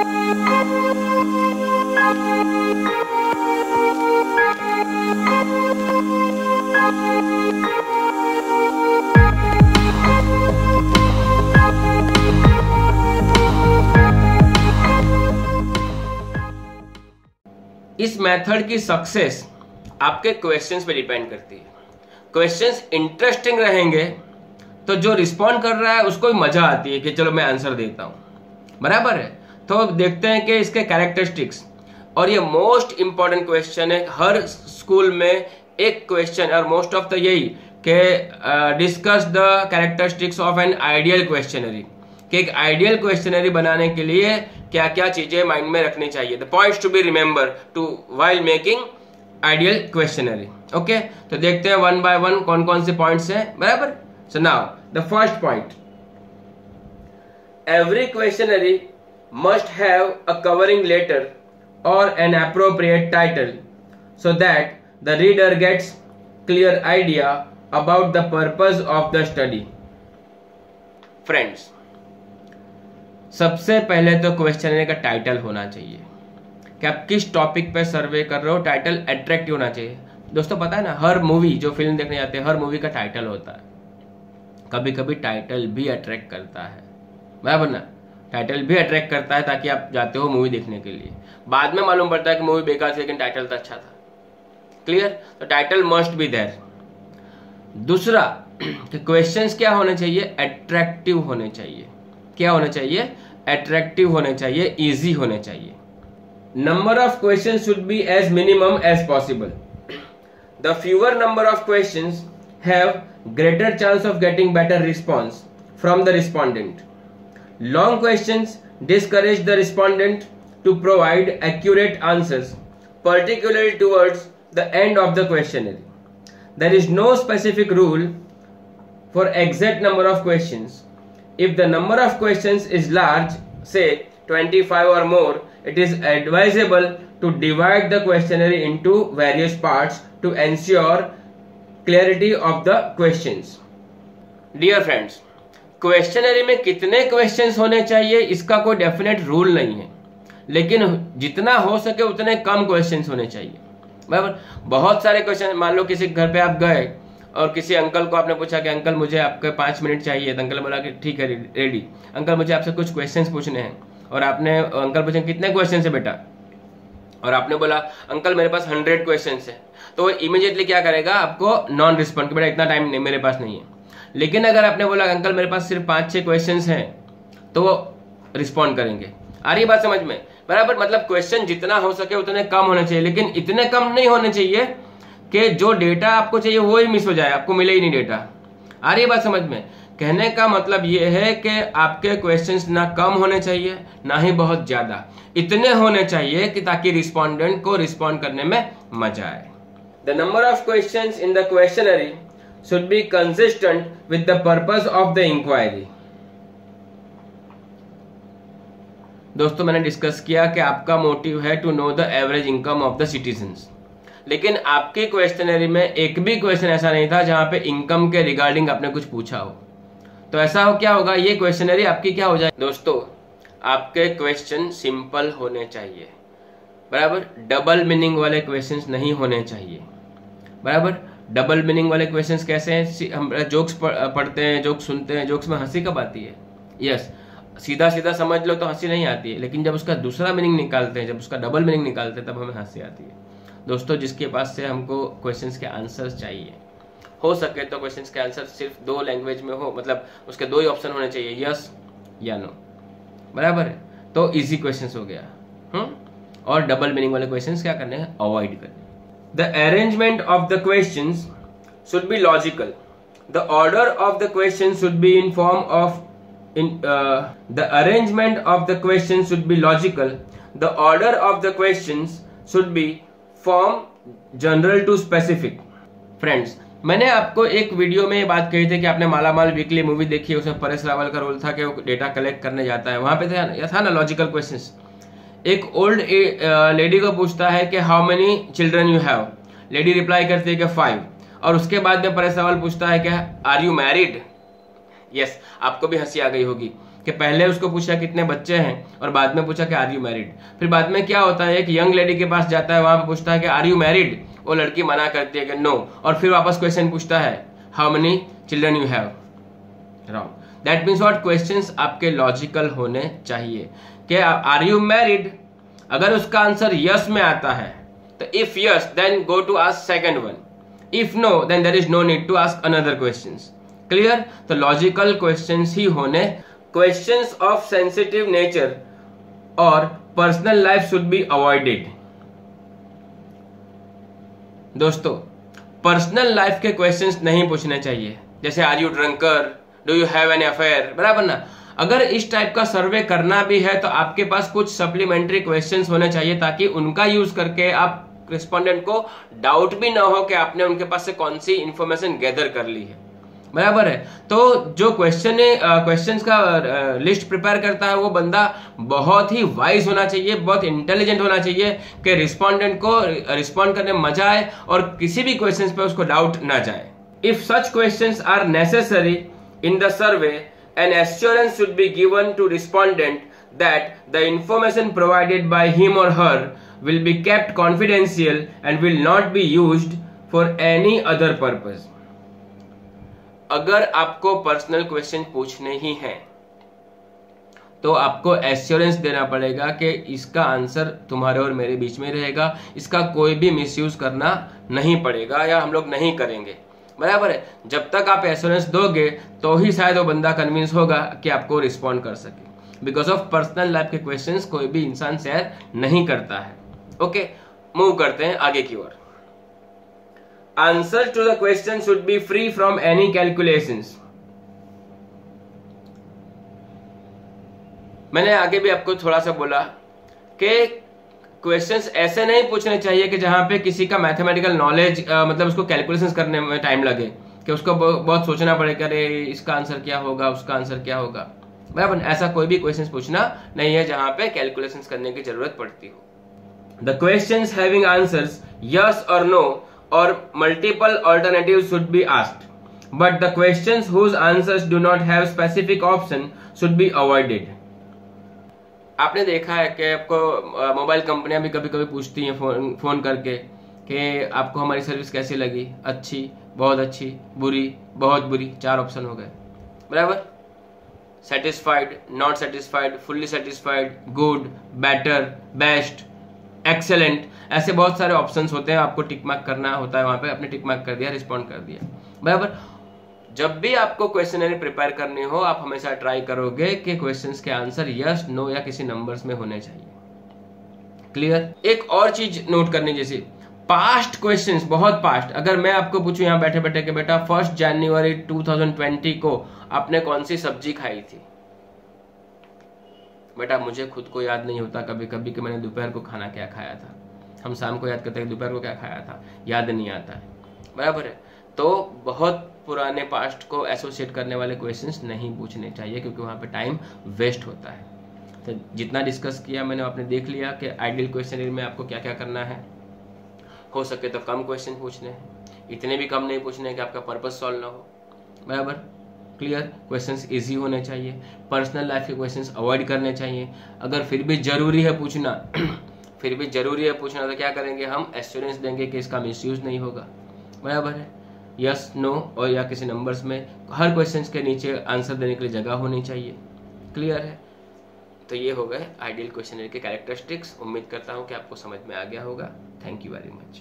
इस मेथड की सक्सेस आपके क्वेश्चंस पे डिपेंड करती है। क्वेश्चंस इंटरेस्टिंग रहेंगे तो जो रिस्पॉन्ड कर रहा है उसको भी मजा आती है कि चलो मैं आंसर देता हूं, बराबर है। तो अब देखते हैं कि इसके कैरेक्टरिस्टिक्स, और ये मोस्ट इंपॉर्टेंट क्वेश्चन है। हर स्कूल में एक क्वेश्चन और मोस्ट ऑफ द यही कि discuss the characteristics of an ideal questionnaire, कि एक आइडियल क्वेश्चनरी बनाने के लिए क्या क्या चीजें माइंड में रखनी चाहिए। The points to be remember to while making ideal questionnaire. Okay, तो देखते हैं वन बाय वन कौन कौन से पॉइंट्स हैं, बराबर। So now the first point, every questionnaire must have a covering letter और an appropriate title so that the reader gets clear idea about the purpose of the study. Friends, सबसे पहले तो questionnaire का title होना चाहिए कि आप किस टॉपिक पे सर्वे कर रहे हो। टाइटल अट्रैक्टिव होना चाहिए। दोस्तों पता है ना, हर मूवी जो फिल्म देखने जाते हैं हर मूवी का टाइटल होता है। कभी कभी टाइटल भी अट्रैक्ट करता है, बराबर ना, टाइटल भी अट्रैक्ट करता है ताकि आप जाते हो मूवी देखने के लिए। बाद में मालूम पड़ता है कि मूवी बेकार थी लेकिन टाइटल तो अच्छा था। क्लियर? तो टाइटल मस्ट बी देयर। दूसरा कि क्वेश्चंस क्या होने चाहिए, अट्रैक्टिव होने चाहिए। क्या होने चाहिए? अट्रैक्टिव होने चाहिए, इजी होने चाहिए। Number of questions should be as minimum as possible. The fewer number of questions have greater chance of getting better response from the respondent. Long questions discourage the respondent to provide accurate answers, particularly towards the end of the questionnaire. There is no specific rule for exact number of questions. If the number of questions is large, say 25 or more, it is advisable to divide the questionnaire into various parts to ensure clarity of the questions. Dear friends, questionnaire में कितने questions होने चाहिए इसका कोई definite rule नहीं है, लेकिन जितना हो सके उतने कम क्वेश्चंस होने चाहिए, बराबर। बहुत सारे क्वेश्चन, मान लो किसी घर पे आप गए और किसी अंकल को आपने पूछा कि अंकल मुझे आपके 5 मिनट चाहिए, तो अंकल बोला कि ठीक है रेडी। अंकल मुझे आपसे कुछ क्वेश्चंस पूछने हैं, और आपने अंकल पूछे कितने क्वेश्चन है बेटा, और आपने बोला अंकल मेरे पास 100 क्वेश्चन है, तो वो इमीडिएटली क्या करेगा, आपको नॉन रिस्पॉन्ड कि बेटा इतना टाइम नहीं मेरे पास नहीं है। लेकिन अगर आपने बोला अंकल मेरे पास सिर्फ 5-6 क्वेश्चंस हैं, तो वो रिस्पॉन्ड करेंगे। आ रही बात समझ में, बराबर। मतलब क्वेश्चन जितना हो सके उतने कम होने चाहिए, लेकिन इतने कम नहीं होने चाहिए कि जो डेटा आपको चाहिए वो ही मिस हो जाए, आपको मिले ही नहीं डेटा। आ रही बात समझ में? कहने का मतलब ये है कि आपके क्वेश्चंस ना कम होने चाहिए ना ही बहुत ज्यादा, इतने होने चाहिए कि ताकि रिस्पॉन्डेंट को रिस्पॉन्ड करने में मजा आए। The number of questions in the questionnaire should be consistent with the purpose of the inquiry. दोस्तों मैंने डिस्कस किया कि आपका मोटिव है to know the average income of the citizens, लेकिन आपके क्वेश्चनरी में एक भी क्वेश्चन ऐसा नहीं था जहां पे इनकम के रिगार्डिंग आपने कुछ पूछा हो। तो ऐसा हो क्या होगा, ये क्वेश्चनरी आपकी क्या हो जाए दोस्तों, आपके क्वेश्चन सिंपल होने चाहिए, बराबर। डबल मीनिंग वाले क्वेश्चंस नहीं होने चाहिए, बराबर। डबल मीनिंग वाले क्वेश्चंस कैसे हैं, हम जोक्स पढ़ते हैं, जोक्स सुनते हैं, जोक्स में हंसी कब आती है? यस, सीधा सीधा समझ लो तो हंसी नहीं आती है, लेकिन जब उसका दूसरा मीनिंग निकालते हैं, जब उसका डबल मीनिंग निकालते हैं, तब हमें हंसी आती है। दोस्तों जिसके पास से हमको क्वेश्चंस के आंसर्स चाहिए, हो सके तो क्वेश्चंस के आंसर सिर्फ 2 लैंग्वेज में हो, मतलब उसके 2 ही ऑप्शन होने चाहिए, यस या नो, बराबर है। तो इजी क्वेश्चंस हो गया। और डबल मीनिंग वाले क्वेश्चंस क्या करने हैं, अवॉइड करने। The arrangement of the questions should be logical. The order of the questions should be in form of the arrangement of the questions should be logical. The order of the questions should be from general to specific. Friends, मैंने आपको एक video में ये बात कही थी कि आपने मालामाल वीकली मूवी देखी है, उसमें परेश रावल का रोल था कि वो डेटा कलेक्ट करने जाता है। वहां पे था ना लॉजिकल क्वेश्चंस। एक ओल्ड लेडी को पूछता है कि how many children you have, lady reply करती है कि 5, और उसके बाद में परेश रावल पूछता है कि आर यू मैरिड। यस, आपको भी हंसी आ गई होगी कि पहले उसको पूछा कितने बच्चे हैं और बाद में पूछा कि आर यू मैरिड। फिर बाद में क्या होता है, एक यंग लेडी के पास जाता है, वहां पे पूछता है कि आर यू मैरिड, वो लड़की मना करती है कि नो, और फिर वापस क्वेश्चन पूछता है how many children you have. Wrong. That means what, questions आपके लॉजिकल होने चाहिए कि आर यू मैरिड, अगर उसका आंसर यस में आता है तो if yes then go to ask second one, if no then there is no need to ask another questions. Clear? तो लॉजिकल क्वेश्चंस ही होने। क्वेश्चंस ऑफ सेंसिटिव नेचर और personal life should be avoided. दोस्तों, personal life के questions नहीं पूछने चाहिए, जैसे are you drunker, do you have an affair, बराबर ना। अगर इस टाइप का सर्वे करना भी है तो आपके पास कुछ सप्लीमेंट्री क्वेश्चंस होने चाहिए ताकि उनका यूज करके आप रिस्पोंडेंट को डाउट भी ना हो कि आपने उनके पास से कौन सी इंफॉर्मेशन गैदर कर ली है, बराबर है। तो जो क्वेश्चंस का लिस्ट प्रिपेयर करता है वो बंदा बहुत ही वाइज होना चाहिए, बहुत इंटेलिजेंट होना चाहिए कि रिस्पोंडेंट को रिस्पॉन्ड करने में मजा आए और किसी भी क्वेश्चंस पे उसको डाउट ना जाए। If such questions are necessary in the survey, an assurance should be given to respondent that the information provided by him or her will be kept confidential and will not be used for any other purpose. अगर आपको personal question पूछने ही हैं तो आपको assurance देना पड़ेगा कि इसका आंसर तुम्हारे और मेरे बीच में रहेगा, इसका कोई भी मिसयूज करना नहीं पड़ेगा या हम लोग नहीं करेंगे, बराबर है। जब तक आप एश्योरेंस दोगे तो ही शायद वो बंदा कन्विंस होगा कि आपको रिस्पॉन्ड कर सके। बिकॉज ऑफ पर्सनल लाइफ के क्वेश्चंस कोई भी इंसान शेयर नहीं करता है। ओके, मूव करते हैं आगे की ओर। Answer to the question should be free from any calculations. मैंने आगे भी आपको थोड़ा सा बोला कि क्वेश्चंस ऐसे नहीं पूछने चाहिए कि जहां पे किसी का मैथमेटिकल नॉलेज मतलब उसको कैलकुलेशंस करने में टाइम लगे, कि उसको बहुत सोचना पड़े कि अरे इसका आंसर क्या होगा, उसका आंसर क्या होगा, बराबर। ऐसा कोई भी क्वेश्चंस पूछना नहीं है जहां पे कैलकुलेशंस करने की जरूरत पड़ती हो। The questions having answers yes और नो और multiple alternatives should be asked, but the questions whose answers do not have specific option should be avoided. आपने देखा है कि आपको मोबाइल कंपनियां भी कभी कभी पूछती हैं फोन करके कि आपको हमारी सर्विस कैसी लगी, अच्छी, बहुत अच्छी, बुरी, बहुत बुरी, 4 ऑप्शन हो गए, बराबर। Satisfied, not satisfied, fully satisfied, good, better, best, excellent, ऐसे बहुत सारे ऑप्शंस होते हैं। आपको टिक मार्क करना होता है, वहां पे आपने टिक मार्क कर दिया, रिस्पॉन्ड कर दिया, बराबर। जब भी आपको क्वेश्चनरी प्रिपेयर करनी हो आप हमेशा ट्राई करोगे कि क्वेश्चंस के आंसर यस, नो या किसी नंबर्स में होने चाहिए। क्लियर? एक और चीज नोट करनी, जैसे पास्ट क्वेश्चंस, बहुत पास्ट। अगर मैं आपको पूछूं यहाँ बैठे बैठे कि बेटा 1 जनवरी 2020 को आपने कौन सी सब्जी खाई थी, बेटा मुझे खुद को याद नहीं होता कभी कभी कि मैंने दोपहर को खाना क्या खाया था। हम शाम को याद करते हैं दोपहर को क्या खाया था, याद नहीं आता है, बराबर है। तो बहुत पुराने पास्ट को एसोसिएट करने वाले क्वेश्चंस नहीं पूछने चाहिए क्योंकि वहां पे टाइम वेस्ट होता है। तो जितना डिस्कस किया मैंने, आपने देख लिया कि आइडियल क्वेश्चनरी में आपको क्या क्या करना है। हो सके तो कम क्वेश्चन पूछने हैं, इतने भी कम नहीं पूछने हैं कि आपका पर्पस सॉल्व ना हो, बराबर। क्लियर? क्वेश्चंस इजी होने चाहिए, पर्सनल लाइफ के क्वेश्चंस अवॉइड करने चाहिए। अगर फिर भी जरूरी है पूछना फिर भी जरूरी है पूछना तो क्या करेंगे, हम एश्योरेंस देंगे कि इसका मिसयूज नहीं होगा, बराबर है। यस, नो और या किसी नंबर्स में हर क्वेश्चंस के नीचे आंसर देने के लिए जगह होनी चाहिए। क्लियर है? तो ये हो गए आइडियल क्वेश्चनरी के कैरेक्टरिस्टिक्स। उम्मीद करता हूँ कि आपको समझ में आ गया होगा। Thank you very much.